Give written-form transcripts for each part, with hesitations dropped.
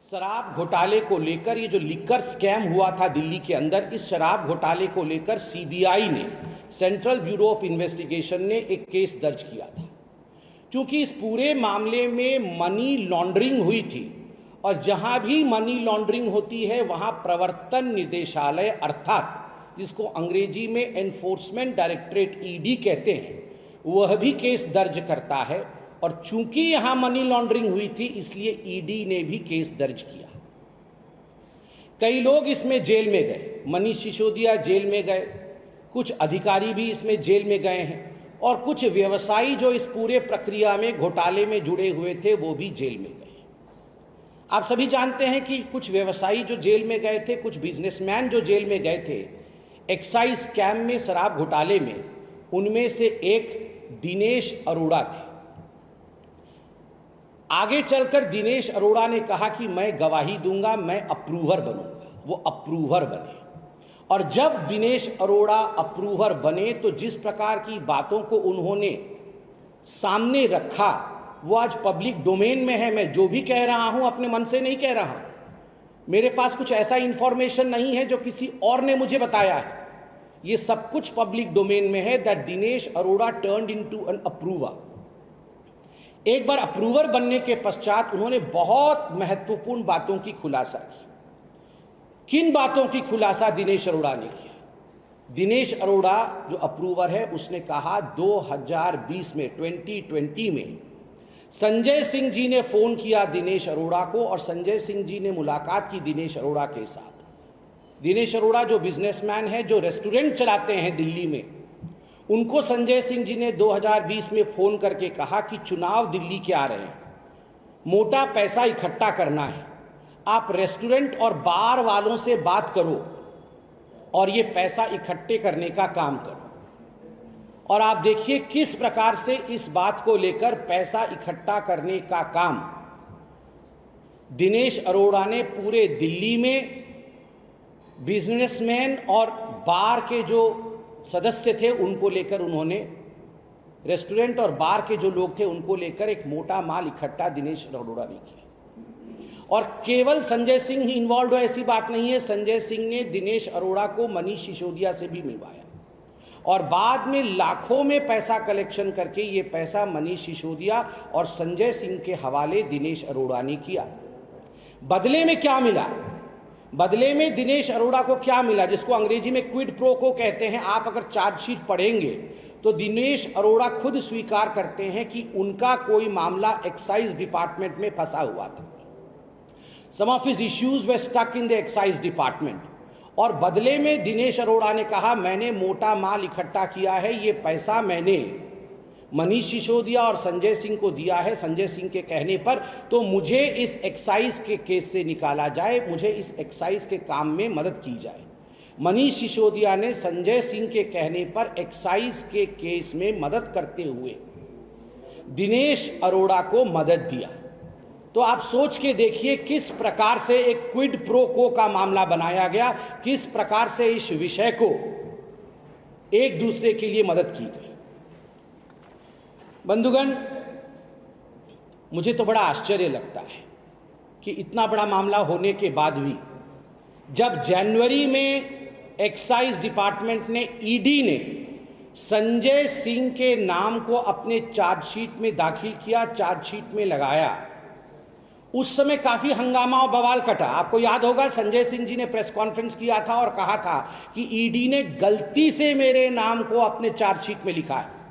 शराब घोटाले को लेकर ये जो लिकर स्कैम हुआ था दिल्ली के अंदर, इस शराब घोटाले को लेकर सीबीआई ने, सेंट्रल ब्यूरो ऑफ इन्वेस्टिगेशन ने एक केस दर्ज किया था। क्योंकि इस पूरे मामले में मनी लॉन्ड्रिंग हुई थी और जहां भी मनी लॉन्ड्रिंग होती है वहां प्रवर्तन निदेशालय अर्थात जिसको अंग्रेजी में एनफोर्समेंट डायरेक्टरेट ईडी कहते हैं, वह भी केस दर्ज करता है। और चूंकि यहां मनी लॉन्ड्रिंग हुई थी इसलिए ईडी ने भी केस दर्ज किया। कई लोग इसमें जेल में गए, मनीष सिसोदिया जेल में गए, कुछ अधिकारी भी इसमें जेल में गए हैं और कुछ व्यवसायी जो इस पूरे प्रक्रिया में घोटाले में जुड़े हुए थे वो भी जेल में गए। आप सभी जानते हैं कि कुछ व्यवसायी जो जेल में गए थे, कुछ बिजनेसमैन जो जेल में गए थे एक्साइज स्कैम में, शराब घोटाले में, उनमें से एक दिनेश अरोड़ा थे। आगे चलकर दिनेश अरोड़ा ने कहा कि मैं गवाही दूंगा, मैं अप्रूवर बनूंगा। वो अप्रूवर बने और जब दिनेश अरोड़ा अप्रूवर बने तो जिस प्रकार की बातों को उन्होंने सामने रखा वो आज पब्लिक डोमेन में है। मैं जो भी कह रहा हूं अपने मन से नहीं कह रहा, मेरे पास कुछ ऐसा इंफॉर्मेशन नहीं है जो किसी और ने मुझे बताया है। ये सब कुछ पब्लिक डोमेन में है that Dinesh Arora turned into an approver. एक बार अप्रूवर बनने के पश्चात उन्होंने बहुत महत्वपूर्ण बातों की खुलासा की। किन बातों की खुलासा दिनेश अरोड़ा ने किया? दिनेश अरोड़ा जो अप्रूवर है उसने कहा 2020 में 2020 में संजय सिंह जी ने फोन किया दिनेश अरोड़ा को और संजय सिंह जी ने मुलाकात की दिनेश अरोड़ा के साथ। दिनेश अरोड़ा जो बिजनेसमैन है, जो रेस्टोरेंट चलाते हैं दिल्ली में, उनको संजय सिंह जी ने 2020 में फोन करके कहा कि चुनाव दिल्ली के आ रहे हैं, मोटा पैसा इकट्ठा करना है, आप रेस्टोरेंट और बार वालों से बात करो और ये पैसा इकट्ठे करने का काम करो। और आप देखिए किस प्रकार से इस बात को लेकर पैसा इकट्ठा करने का काम दिनेश अरोड़ा ने पूरे दिल्ली में बिजनेसमैन और बार के जो सदस्य थे उनको लेकर, उन्होंने रेस्टोरेंट और बार के जो लोग थे उनको लेकर एक मोटा माल इकट्ठा दिनेश अरोड़ा ने किया। और केवल संजय सिंह ही इन्वॉल्व हो ऐसी बात नहीं है, संजय सिंह ने दिनेश अरोड़ा को मनीष सिसोदिया से भी मिलवाया और बाद में लाखों में पैसा कलेक्शन करके ये पैसा मनीष सिसोदिया और संजय सिंह के हवाले दिनेश अरोड़ा ने किया। बदले में क्या मिला? बदले में दिनेश अरोड़ा को क्या मिला, जिसको अंग्रेजी में क्विड प्रो को कहते हैं। आप अगर चार्जशीट पढ़ेंगे तो दिनेश अरोड़ा खुद स्वीकार करते हैं कि उनका कोई मामला एक्साइज डिपार्टमेंट में फंसा हुआ था। Some of his issues were stuck in the excise department. और बदले में दिनेश अरोड़ा ने कहा मैंने मोटा माल इकट्ठा किया है, ये पैसा मैंने मनीष सिसोदिया और संजय सिंह को दिया है संजय सिंह के कहने पर, तो मुझे इस एक्साइज के केस से निकाला जाए, मुझे इस एक्साइज के काम में मदद की जाए। मनीष सिसोदिया ने संजय सिंह के कहने पर एक्साइज के केस में मदद करते हुए दिनेश अरोड़ा को मदद दिया। तो आप सोच के देखिए किस प्रकार से एक क्विड प्रो को का मामला बनाया गया, किस प्रकार से इस विषय को एक दूसरे के लिए मदद की गई। बंधुगण, मुझे तो बड़ा आश्चर्य लगता है कि इतना बड़ा मामला होने के बाद भी जब जनवरी में एक्साइज डिपार्टमेंट ने, ईडी ने संजय सिंह के नाम को अपने चार्जशीट में दाखिल किया, चार्जशीट में लगाया, उस समय काफी हंगामा और बवाल कटा। आपको याद होगा संजय सिंह जी ने प्रेस कॉन्फ्रेंस किया था और कहा था कि ईडी ने गलती से मेरे नाम को अपने चार्जशीट में लिखा है।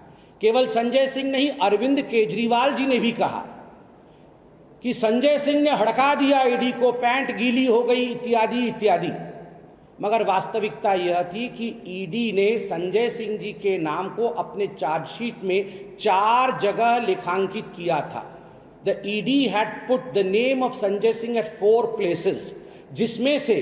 केवल संजय सिंह नहीं, अरविंद केजरीवाल जी ने भी कहा कि संजय सिंह ने हड़का दिया ईडी को, पैंट गीली हो गई इत्यादि इत्यादि। मगर वास्तविकता यह थी कि ईडी ने संजय सिंह जी के नाम को अपने चार्जशीट में 4 जगह लिखांकित किया था। The ED had put the name of Sanjay Singh at 4 places, जिसमें से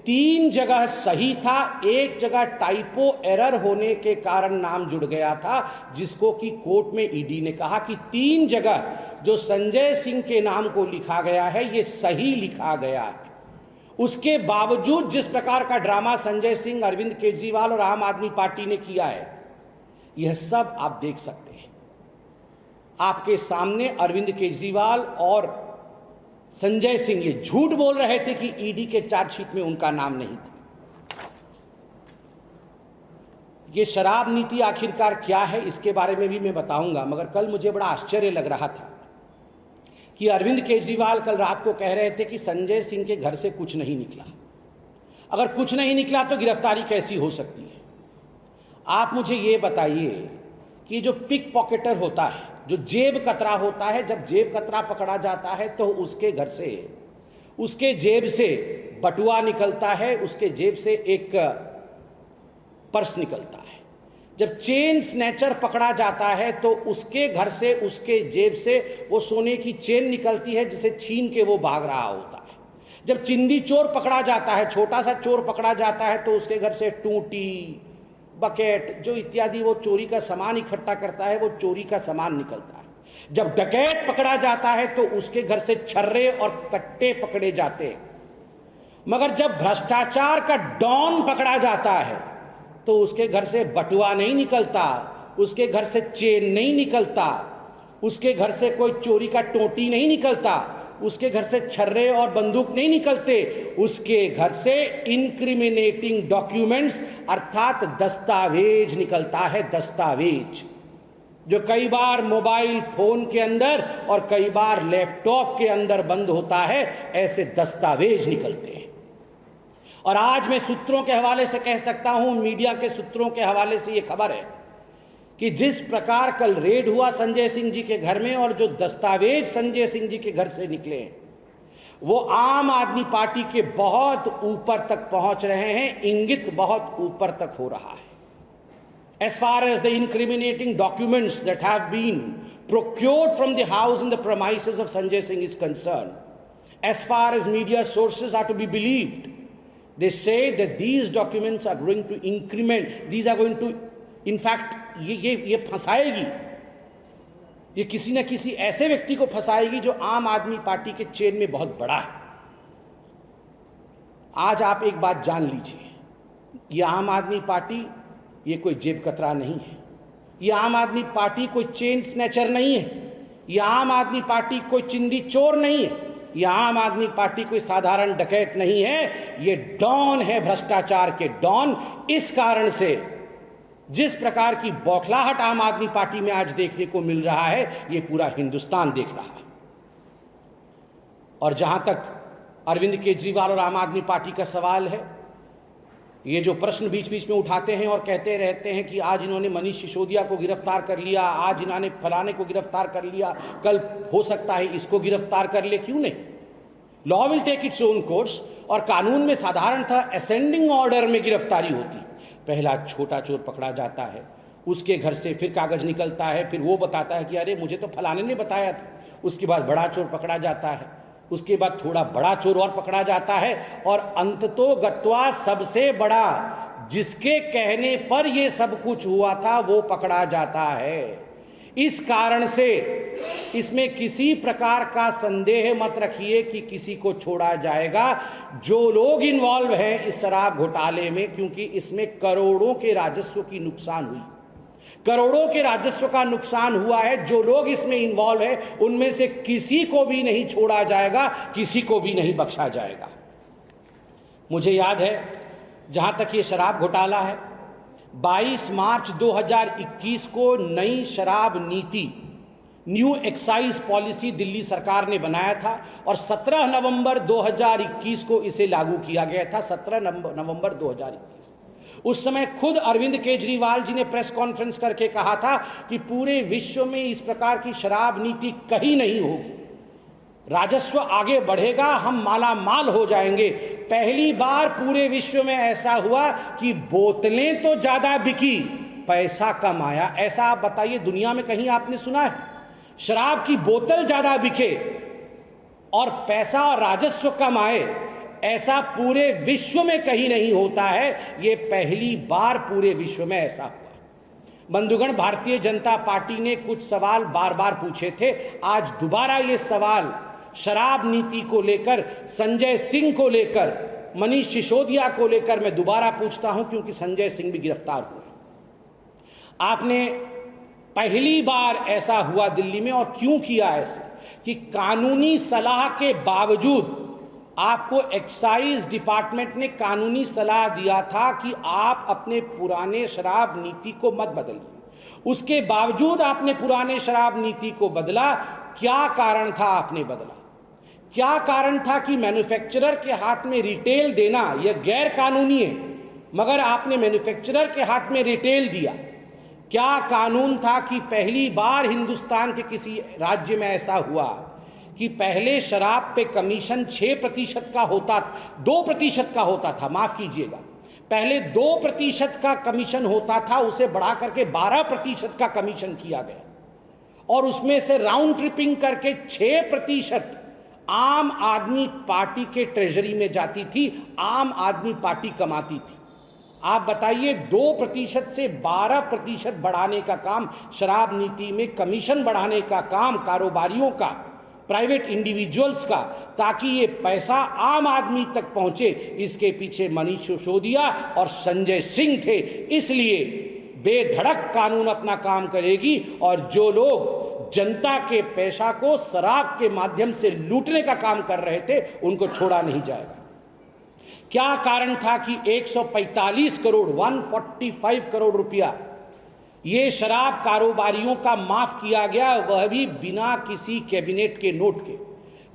3 जगह सही था, 1 जगह टाइपो एरर होने के कारण नाम जुड़ गया था, जिसको कि कोर्ट में ईडी ने कहा कि 3 जगह जो संजय सिंह के नाम को लिखा गया है ये सही लिखा गया है। उसके बावजूद जिस प्रकार का ड्रामा संजय सिंह, अरविंद केजरीवाल और आम आदमी पार्टी ने किया है, यह सब आप देख सकते हैं। आपके सामने अरविंद केजरीवाल और संजय सिंह ये झूठ बोल रहे थे कि ईडी के चार्जशीट में उनका नाम नहीं था। ये शराब नीति आखिरकार क्या है इसके बारे में भी मैं बताऊंगा, मगर कल मुझे बड़ा आश्चर्य लग रहा था कि अरविंद केजरीवाल कल रात को कह रहे थे कि संजय सिंह के घर से कुछ नहीं निकला। अगर कुछ नहीं निकला तो गिरफ्तारी कैसी हो सकती है? आप मुझे ये बताइए कि जो पिक पॉकेटर होता है, जो जेब कतरा होता है, जब जेब कतरा पकड़ा जाता है तो उसके घर से, उसके जेब से बटुआ निकलता है, उसके जेब से एक पर्स निकलता है। जब चेन स्नैचर पकड़ा जाता है तो उसके घर से, उसके जेब से वो सोने की चेन निकलती है जिसे छीन के वो भाग रहा होता है। जब चिंदी चोर पकड़ा जाता है, छोटा सा चोर पकड़ा जाता है, तो उसके घर से टूटी, बकेट, जो इत्यादि वो चोरी का सामान इकट्ठा करता है, वो चोरी का सामान निकलता है। जब डकैत पकड़ा जाता है तो उसके घर से छर्रे और कट्टे पकड़े जाते हैं। मगर जब भ्रष्टाचार का डॉन पकड़ा जाता है तो उसके घर से बटुआ नहीं निकलता, उसके घर से चेन नहीं निकलता, उसके घर से कोई चोरी का टोटी नहीं निकलता, उसके घर से छर्रे और बंदूक नहीं निकलते, उसके घर से इंक्रिमिनेटिंग डॉक्यूमेंट्स अर्थात दस्तावेज निकलता है। दस्तावेज जो कई बार मोबाइल फोन के अंदर और कई बार लैपटॉप के अंदर बंद होता है, ऐसे दस्तावेज निकलते हैं। और आज मैं सूत्रों के हवाले से कह सकता हूं, मीडिया के सूत्रों के हवाले से ये खबर है कि जिस प्रकार कल रेड हुआ संजय सिंह जी के घर में और जो दस्तावेज संजय सिंह जी के घर से निकले हैं, वो आम आदमी पार्टी के बहुत ऊपर तक पहुंच रहे हैं, इंगित बहुत ऊपर तक हो रहा है। As far as the incriminating documents that have been procured from the house and the premises of Sanjay Singh is concerned, as far as media sources are to be believed, they say that these documents are going to increment, these are going to, in fact, ये फंसाएगी, ये किसी न किसी ऐसे व्यक्ति को फंसाएगी जो आम आदमी पार्टी के चेन में बहुत बड़ा है। आज आप एक बात जान लीजिए, ये आम आदमी पार्टी ये कोई जेब कतरा नहीं है, ये आम आदमी पार्टी कोई चेन स्नैचर नहीं है, ये आम आदमी पार्टी कोई चिंदी चोर नहीं है, ये आम आदमी पार्टी कोई साधारण डकैत नहीं है, ये डॉन है, भ्रष्टाचार के डॉन। इस कारण से जिस प्रकार की बौखलाहट आम आदमी पार्टी में आज देखने को मिल रहा है, ये पूरा हिंदुस्तान देख रहा है। और जहां तक अरविंद केजरीवाल और आम आदमी पार्टी का सवाल है, ये जो प्रश्न बीच बीच में उठाते हैं और कहते रहते हैं कि आज इन्होंने मनीष सिसोदिया को गिरफ्तार कर लिया, आज इन्होंने फलाने को गिरफ्तार कर लिया, कल हो सकता है इसको गिरफ्तार कर ले, क्यों नहीं? Law will take its own course. और कानून में साधारण था असेंडिंग ऑर्डर में गिरफ्तारी होती। पहला छोटा चोर पकड़ा जाता है, उसके घर से फिर कागज निकलता है, फिर वो बताता है कि अरे मुझे तो फलाने ने बताया था। उसके बाद बड़ा चोर पकड़ा जाता है, उसके बाद थोड़ा बड़ा चोर और पकड़ा जाता है, और अंततोगत्वा सबसे बड़ा जिसके कहने पर ये सब कुछ हुआ था वो पकड़ा जाता है। इस कारण से इसमें किसी प्रकार का संदेह मत रखिए कि किसी को छोड़ा जाएगा। जो लोग इन्वॉल्व हैं इस शराब घोटाले में, क्योंकि इसमें करोड़ों के राजस्व की नुकसान हुई, करोड़ों के राजस्व का नुकसान हुआ है, जो लोग इसमें इन्वॉल्व हैं उनमें से किसी को भी नहीं छोड़ा जाएगा, किसी को भी नहीं बख्शा जाएगा। मुझे याद है, जहां तक ये शराब घोटाला है, 22 मार्च 2021 को नई शराब नीति, न्यू एक्साइज पॉलिसी दिल्ली सरकार ने बनाया था और 17 नवंबर 2021 को इसे लागू किया गया था। 17 नवंबर 2021 उस समय खुद अरविंद केजरीवाल जी ने प्रेस कॉन्फ्रेंस करके कहा था कि पूरे विश्व में इस प्रकार की शराब नीति कहीं नहीं होगी, राजस्व आगे बढ़ेगा, हम माला माल हो जाएंगे। पहली बार पूरे विश्व में ऐसा हुआ कि बोतलें तो ज्यादा बिकी, पैसा कम आया। ऐसा आप बताइए, दुनिया में कहीं आपने सुना है? शराब की बोतल ज्यादा बिके और पैसा और राजस्व कम आए, ऐसा पूरे विश्व में कहीं नहीं होता है। ये पहली बार पूरे विश्व में ऐसा हुआ। बंधुगण, भारतीय जनता पार्टी ने कुछ सवाल बार बार पूछे थे, आज दोबारा ये सवाल शराब नीति को लेकर, संजय सिंह को लेकर, मनीष सिसोदिया को लेकर मैं दोबारा पूछता हूं, क्योंकि संजय सिंह भी गिरफ्तार हुए। आपने पहली बार ऐसा हुआ दिल्ली में। और क्यों किया ऐसे कि कानूनी सलाह के बावजूद, आपको एक्साइज डिपार्टमेंट ने कानूनी सलाह दिया था कि आप अपने पुराने शराब नीति को मत बदलिए, उसके बावजूद आपने पुराने शराब नीति को बदला। क्या कारण था आपने बदला? क्या कारण था कि मैन्युफैक्चरर के हाथ में रिटेल देना यह गैर कानूनी है, मगर आपने मैन्युफैक्चरर के हाथ में रिटेल दिया? क्या कानून था कि पहली बार हिंदुस्तान के किसी राज्य में ऐसा हुआ कि पहले शराब पे कमीशन 6% का होता, 2% का होता था, माफ कीजिएगा, पहले 2% का कमीशन होता था, उसे बढ़ा करके 12% का कमीशन किया गया, और उसमें से राउंड ट्रिपिंग करके 6% आम आदमी पार्टी के ट्रेजरी में जाती थी, आम आदमी पार्टी कमाती थी। आप बताइए, 2% से 12% बढ़ाने का काम, शराब नीति में कमीशन बढ़ाने का काम कारोबारियों का, प्राइवेट इंडिविजुअल्स का, ताकि ये पैसा आम आदमी तक पहुंचे, इसके पीछे मनीष सिसोदिया और संजय सिंह थे। इसलिए बेधड़क कानून अपना काम करेगी, और जो लोग जनता के पैसा को शराब के माध्यम से लूटने का काम कर रहे थे, उनको छोड़ा नहीं जाएगा। क्या कारण था कि 145 करोड़ 145 करोड़ रुपया ये शराब कारोबारियों का माफ किया गया, वह भी बिना किसी कैबिनेट के नोट के,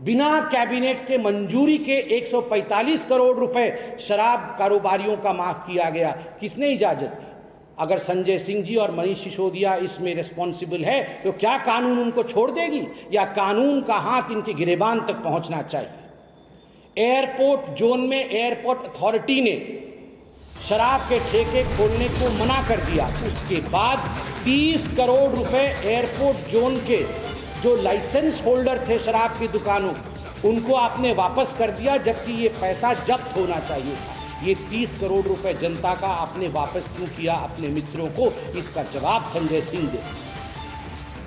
बिना कैबिनेट के मंजूरी के 145 करोड़ रुपए शराब कारोबारियों का माफ किया गया। किसने इजाजत दी? अगर संजय सिंह जी और मनीष सिसोदिया इसमें रिस्पॉन्सिबल है, तो क्या कानून उनको छोड़ देगी, या कानून का हाथ इनके गिरेबान तक पहुंचना चाहिए? एयरपोर्ट जोन में एयरपोर्ट अथॉरिटी ने शराब के ठेके खोलने को मना कर दिया। उसके बाद 30 करोड़ रुपए एयरपोर्ट जोन के जो लाइसेंस होल्डर थे शराब की दुकानों, उनको आपने वापस कर दिया, जबकि ये पैसा जब्त होना चाहिए था। ये 30 करोड़ रुपए जनता का आपने वापस क्यों किया अपने मित्रों को? इसका जवाब संजय सिंह दे।